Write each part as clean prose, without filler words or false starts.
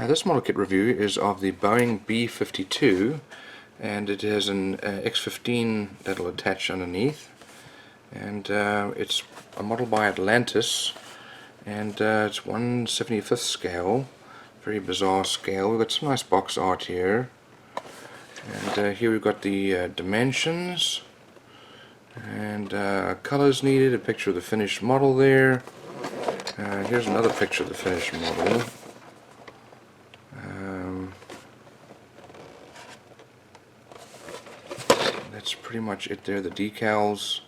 This model kit review is of the Boeing B-52, and it has an X-15 that will attach underneath, and it's a model by Atlantis, and it's 1/75th scale, very bizarre scale. We've got some nice box art here, and here we've got the dimensions and colors needed, a picture of the finished model there. Here's another picture of the finished model. That's pretty much it there, the decals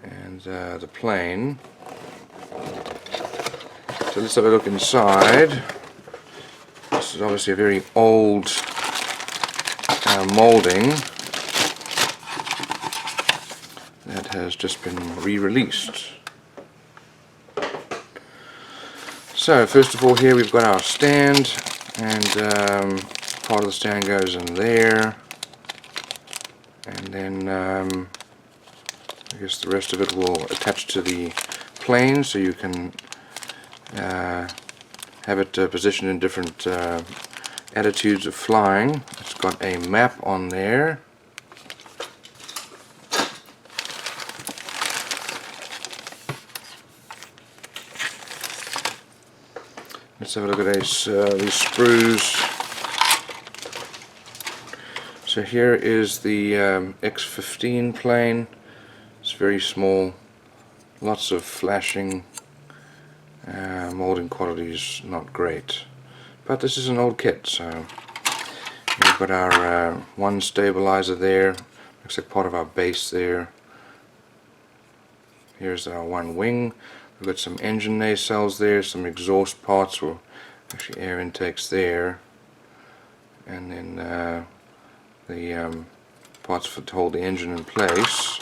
and the plane. So let's have a look inside. This is obviously a very old molding that has just been re-released. So first of all, here we've got our stand, and part of the stand goes in there, and then I guess the rest of it will attach to the plane, so you can have it positioned in different attitudes of flying. It's got a map on there. Let's have a look at these sprues. So here is the X-15 plane. It's very small, lots of flashing, molding quality is not great. But this is an old kit, so we've got our one stabilizer there, looks like part of our base there. Here's our one wing. We've got some engine nacelles there, some exhaust parts, or actually air intakes there, and then the parts to hold the engine in place.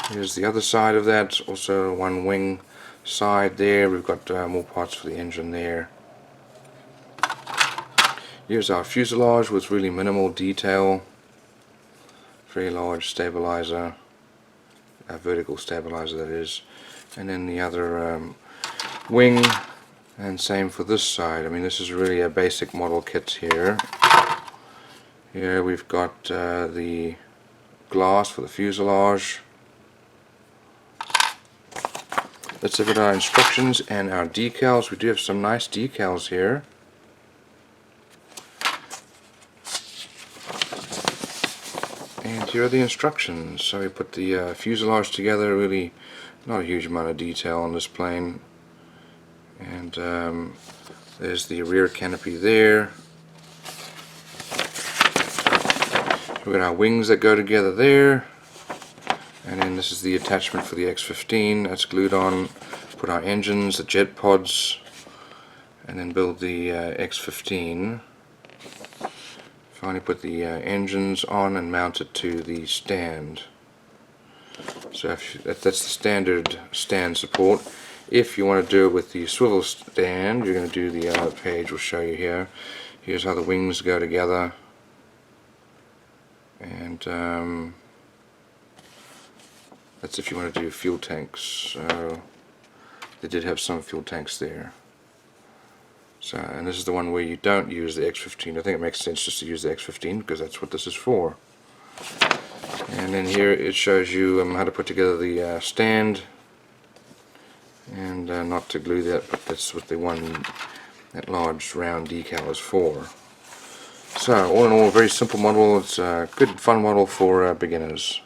Here's the other side of that, also one wing side there. We've got more parts for the engine there. Here's our fuselage with really minimal detail, very large stabilizer, a vertical stabilizer that is, and then the other wing, and same for this side. I mean, this is really a basic model kit here. Here we've got the glass for the fuselage. Let's look at our instructions and our decals. We do have some nice decals here. And here are the instructions. So we put the fuselage together, really not a huge amount of detail on this plane. And there's the rear canopy there. We've got our wings that go together there. And then this is the attachment for the X-15 that's glued on. Put our engines, the jet pods, and then build the X-15. Finally put the engines on and mount it to the stand. So that's the standard stand support. If you want to do it with the swivel stand, you're going to do the other page, we'll show you here. Here's how the wings go together. And that's if you want to do fuel tanks. So they did have some fuel tanks there. So, and this is the one where you don't use the X-15. I think it makes sense just to use the X-15 because that's what this is for. And then here it shows you how to put together the stand, and not to glue that, but that's what that large round decal is for. So all in all, a very simple model. It's a good fun model for beginners.